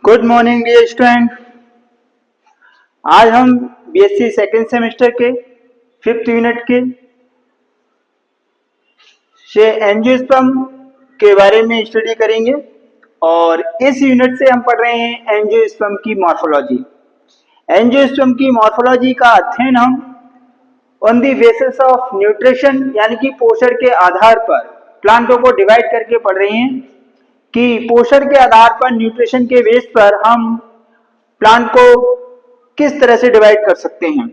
Good morning dear student. आज हम BSc second semester के 5th यूनिट के से एंजियोस्पर्म के बारे में स्टडी करेंगे और इस यूनिट से हम पढ़ रहे हैं एंजियोस्पर्म की मॉर्फोलॉजी। एंजियोस्पर्म की मॉर्फोलॉजी का अध्ययन हम on the basis of nutrition यानी कि पोषण के आधार पर प्लांटों को डिवाइड करके पढ़ रहे हैं कि पोषण के आधार पर न्यूट्रिशन के बेस पर हम प्लांट को किस तरह से डिवाइड कर सकते हैं।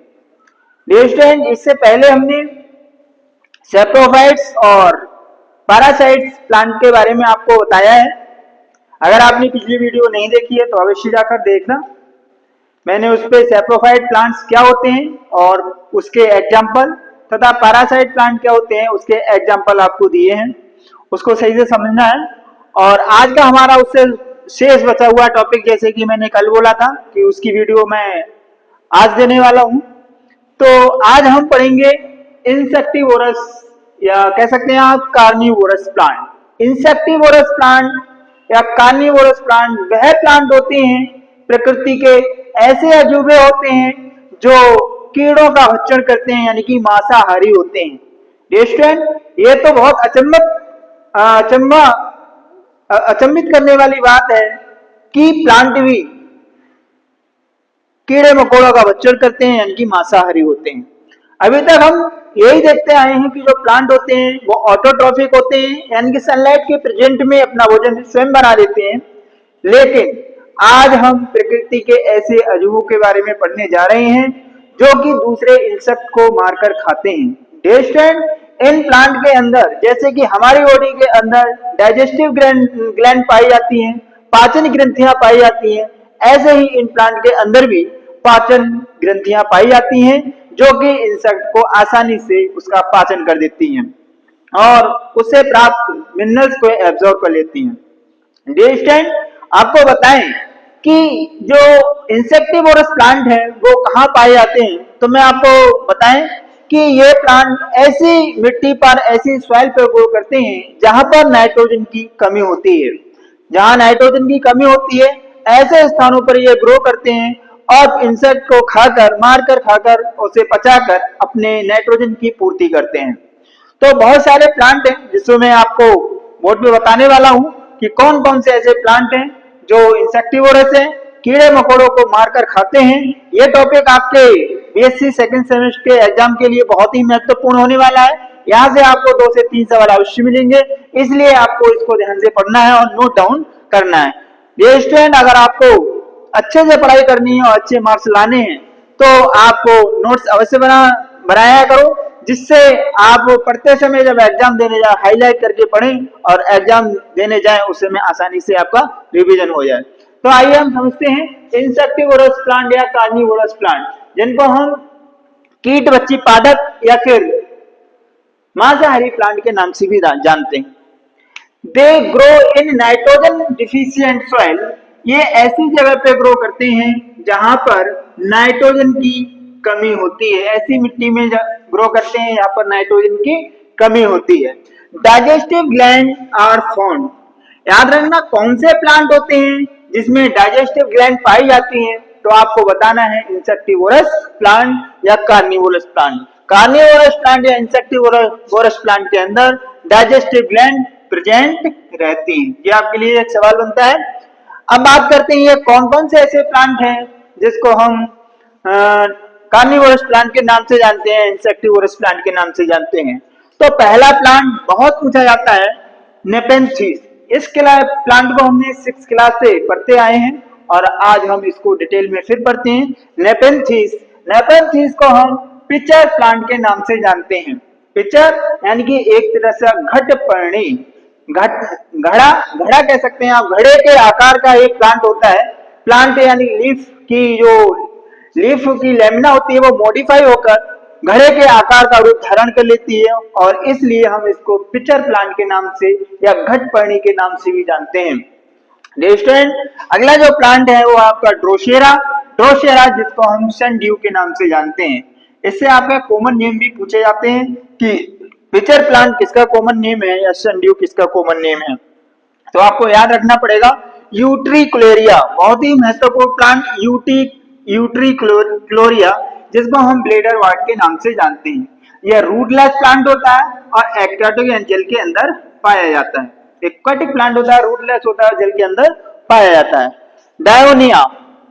डियर स्टूडेंट, इससे पहले हमने सैप्रोफाइट्स और पैरासाइट्स प्लांट के बारे में आपको बताया है। अगर आपने पिछली वीडियो नहीं देखी है तो अवश्य जाकर देखना। मैंने उस पर सैप्रोफाइट प्लांट्स क्या होते हैं और उसके एग्जाम्पल तथा पैरासाइट प्लांट क्या होते हैं उसके एग्जाम्पल आपको दिए हैं, उसको सही से समझना है। और आज का हमारा उससे शेष बचा हुआ टॉपिक, जैसे कि मैंने कल बोला था कि उसकी वीडियो मैं आज देने वाला हूं, तो आज हम पढ़ेंगे इंसेक्टिवोरस या कह सकते हैं आप कार्निवोरस प्लांट। इंसेक्टिवोरस प्लांट या कार्निवोरस प्लांट वह प्लांट होते हैं प्रकृति के ऐसे अजूबे होते हैं जो कीड़ों का भक्षण करते हैं यानी कि मांसाहारी होते हैं। डियर स्टूडेंट, ये तो बहुत अचंभित करने वाली बात है कि प्लांट भी कीड़े मकोड़ों का भक्षण करते हैं यानी कि मांसाहारी होते हैं। अभी तक हम यही देखते आए हैं कि जो प्लांट होते हैं वो ऑटोट्रॉफिक होते हैं यानी कि सनलाइट के प्रेजेंट में अपना भोजन स्वयं बना लेते हैं। लेकिन आज हम प्रकृति के ऐसे अजूबों के बारे में पढ़ने जा रहे हैं जो कि दूसरे इंसेक्ट को मारकर खाते हैं। डियर स्टूडेंट, इन प्लांट के अंदर जैसे कि हमारी बॉडी के अंदर डाइजेस्टिव ग्लैंड पाई जाती हैं, पाचन ग्रंथियां पाई जाती हैं, ऐसे ही इन प्लांट के अंदर भी पाचन ग्रंथियां पाई जाती हैं जो कि इंसेक्ट को आसानी से उसका पाचन कर देती हैं और उससे प्राप्त मिनरल्स को एब्जॉर्ब कर लेती हैं। डियर स्टूडेंट, आपको बताएं कि जो इंसेक्टिवोरस प्लांट है वो कहाँ पाए जाते हैं, तो मैं आपको बताएं कि ये प्लांट ऐसी मिट्टी पर, ऐसी सॉइल पर ग्रो करते हैं जहां पर नाइट्रोजन की कमी होती है। जहां नाइट्रोजन की कमी होती है ऐसे स्थानों पर ये ग्रो करते हैं और इंसेक्ट को खाकर, मारकर खाकर, उसे पचाकर अपने नाइट्रोजन की पूर्ति करते हैं। तो बहुत सारे प्लांट हैं जिसमें मैं आपको बोर्ड में बताने वाला हूं कि कौन कौन से ऐसे प्लांट हैं जो इंसेक्टिवोरस हैं, कीड़े मकोड़ों को मारकर खाते हैं। ये टॉपिक आपके बीएससी सेकंड सेमेस्टर के एग्जाम के लिए बहुत ही महत्वपूर्ण होने वाला है। यहाँ से आपको 2 से 3 सवाल अवश्य मिलेंगे, इसलिए आपको इसको ध्यान से पढ़ना है और नोट डाउन करना है। डियर स्टूडेंट, अगर आपको अच्छे से पढ़ाई करनी है और अच्छे मार्क्स लाने हैं तो आपको नोट्स अवश्य बनाया करो, जिससे आप पढ़ते समय जब एग्जाम देने जाए हाईलाइट करके पढ़ें और एग्जाम देने जाए उस समय आसानी से आपका रिवीजन हो जाए। तो आइए हम समझते हैं इंसेक्टिवोरस प्लांट या कार्निवोरस प्लांट, जिनको हम कीट बच्ची पादप या फिर मांसाहारी प्लांट के नाम से भी जानते हैं। They grow in nitrogen deficient soil. ये ऐसी जगह पे ग्रो करते हैं जहां पर नाइट्रोजन की कमी होती है। ऐसी मिट्टी में ग्रो करते हैं यहाँ पर नाइट्रोजन की कमी होती है। Digestive gland are found. याद रखना कौन से प्लांट होते हैं जिसमें डाइजेस्टिव ग्लैंड पाई जाती हैं, तो आपको बताना है इंसेक्टिवोरस प्लांट या कार्निवोरस प्लांट। कार्निवोरस प्लांट या इंसेक्टिवोरस प्लांट के अंदर डाइजेस्टिव ग्लैंड प्रेजेंट रहती है। ये आपके लिए एक सवाल बनता है। अब बात करते हैं ये कौन कौन से ऐसे प्लांट हैं जिसको हम कार्निवोरस प्लांट के नाम से जानते हैं, इंसेक्टिवोरस प्लांट के नाम से जानते हैं। तो पहला प्लांट बहुत पूछा जाता है, नेपेंथीस। इस प्लांट को हमने 6th क्लास से पढ़ते आए हैं और आज हम इसको डिटेल में फिर पढ़ते हैं। नेपेंथीस को हम पिचर प्लांट के नाम से जानते हैं। पिचर यानी कि एक तरह से घटपर्णी, घड़ा कह सकते हैं आप। घड़े के आकार का एक प्लांट होता है। प्लांट यानी लीफ की लेमिना होती है वो मॉडिफाई होकर घड़े के आकार का रूप धारण कर लेती है और इसलिए हम इसको पिचर प्लांट के नाम से या घटपर्णी के नाम से भी जानते हैं। डियर स्टूडेंट, अगला जो प्लांट है वो आपका ड्रोसेरा, जिसको हम सनड्यू के नाम से जानते हैं। इससे आपका कॉमन नेम भी पूछे जाते हैं कि पिचर प्लांट किसका कॉमन नेम है या सनड्यू किसका कॉमन नेम है। तो आपको याद रखना पड़ेगा यूट्रिक्लोरिया, बहुत ही महत्वपूर्ण प्लांट यूट्रिक्लोरिया, जिसको हम ब्लेडर वार्ड के नाम से जानते हैं। यह रूटलेस प्लांट होता है और एक्वाटिक या जल के अंदर पाया जाता है। एक्वाटिक प्लांट होता है, रूटलेस होता है, जल के अंदर पाया जाता है। डायोनिया,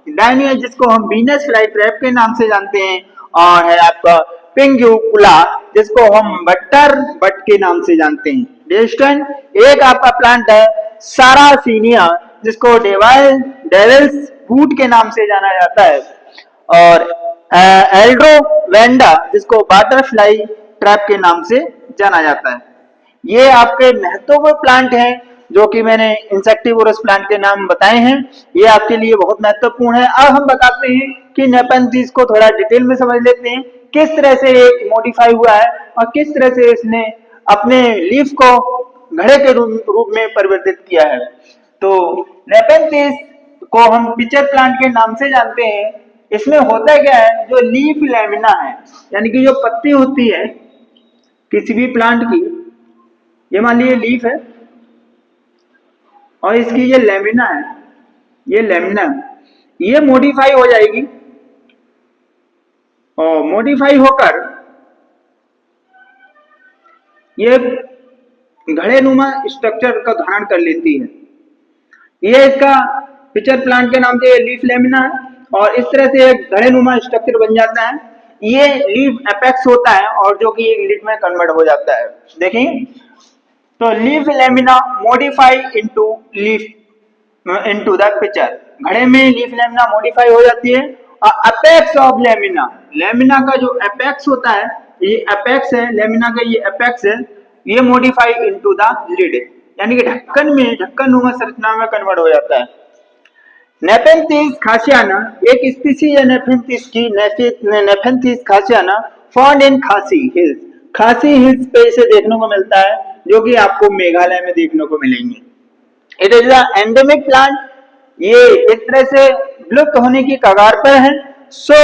डायोनिया जिसको हम वीनस फ्लाई ट्रैप के नाम से जानते हैं, और है आपका पिंग्युकुला, जिसको हम बटर बट के नाम से जानते हैं। एक आपका प्लांट है सारासीनिया, जिसको डेविल्स फूट के नाम से जाना जाता है, और एल्ड्रोवेंडा, जिसको बटरफ्लाई ट्रैप के नाम से जाना जाता है। ये आपके महत्वपूर्ण प्लांट हैं जो कि मैंने इंसेक्टिवोरस प्लांट के नाम बताए हैं, ये आपके लिए बहुत महत्वपूर्ण है। अब हम बताते हैं कि नेपेंथिस को थोड़ा डिटेल में समझ लेते हैं, किस तरह से ये मॉडिफाई हुआ है और किस तरह से इसने अपने लीफ को घड़े के रूप में परिवर्तित किया है। तो नेपेंथिस को हम पिचर प्लांट के नाम से जानते हैं। इसमें होता क्या है, जो लीफ लैमिना है, यानी कि जो पत्ती होती है किसी भी प्लांट की, ये मान लीजिए लीफ है और इसकी ये लैमिना है, ये लैमिना ये मॉडिफाई हो जाएगी, और मॉडिफाई होकर ये घड़ेनुमा स्ट्रक्चर का धारण कर लेती है। ये इसका पिचर प्लांट के नाम से लीफ लैमिना है, और इस तरह से एक घड़ेनुमा स्ट्रक्चर बन जाता है। ये लीफ एपेक्स होता है और जो कि एक लीफ में कन्वर्ट हो जाता है। देखिए, तो leaf lamina modify into the pitcher, घड़े में लीफ लैमिना मॉडिफाई हो जाती है, और अपेक्स ऑफ लैमिना, लैमिना का जो एपेक्स होता है, ये एपेक्स है, लैमिना का ये एपेक्स है, ये मॉडिफाई इनटू द लिड, यानी कि ढक्कन में ढक्कन संरचना में कन्वर्ट हो जाता है। नेपेंथिस खासियाना एक स्पीसीज है नेपेंथिस की, नेपेंथिस खासियाना फाउंड इन खासी हिल्स, खासी हिल्स पे इसे देखने को मिलता है, जो कि आपको मेघालय में देखने को मिलेंगे। It is the endemic plant, ये एक तरह से विलुप्त होने की कगार पर है। सो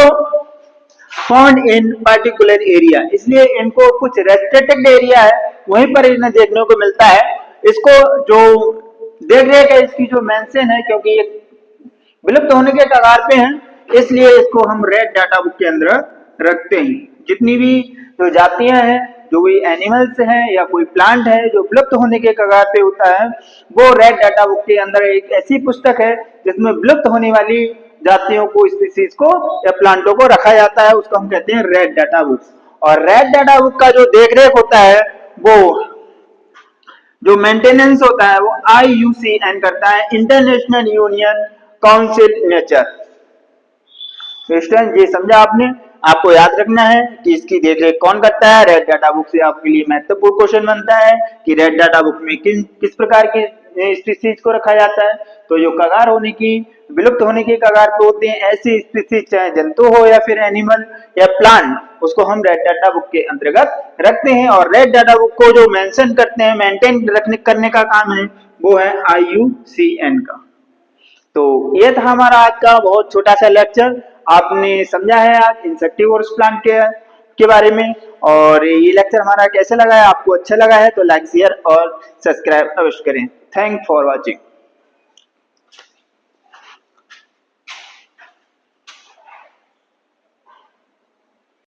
फाउंड इन पर्टिकुलर एरिया, इसलिए इनको कुछ रेस्ट्रिक्टेड एरिया है वहीं पर इन्हें देखने को मिलता है। इसको जो देख रेख है इसकी जो मेंशन है, क्योंकि ये विलुप्त होने के कगार पे हैं, इसलिए इसको हम रेड डाटा बुक के अंदर रखते हैं। जितनी भी जो जातियां हैं, जो भी एनिमल्स हैं या कोई प्लांट है जो विलुप्त होने के कगार पे होता है, वो रेड डाटा बुक के अंदर एक ऐसी पुस्तक है जिसमें विलुप्त होने वाली जातियों को, स्पीसीज को या प्लांटों को रखा जाता है, उसको हम कहते हैं रेड डाटा बुक। और रेड डाटा बुक का जो देखरेख होता है, वो जो मेंटेनेंस होता है, वो IUCN करता है, इंटरनेशनल यूनियन काउंसिल नेचर। ये समझा आपने, आपको याद रखना है कि इसकी देखरेख कौन करता है। रेड डाटा बुक से आपके लिए महत्वपूर्ण क्वेश्चन बनता है कि रेड डाटा बुक में किस प्रकार के स्पीसीज को रखा जाता है। तो जो कगार होने की, विलुप्त होने के कगार पे होते हैं ऐसी स्पीसीज, चाहे जंतु हो या फिर एनिमल या प्लांट, उसको हम रेड डाटा बुक के अंतर्गत रखते हैं। और रेड डाटा बुक को जो मेंशन करते हैं, मेंटेन करने का काम है, वो है IUCN का। तो ये था हमारा आज का बहुत छोटा सा लेक्चर। आपने समझा है आज इंसेक्टिवोरस प्लांट के बारे में। और ये लेक्चर हमारा कैसे लगा है, आपको अच्छा लगा है तो लाइक शेयर और सब्सक्राइब अवश्य करें। Thank for watching.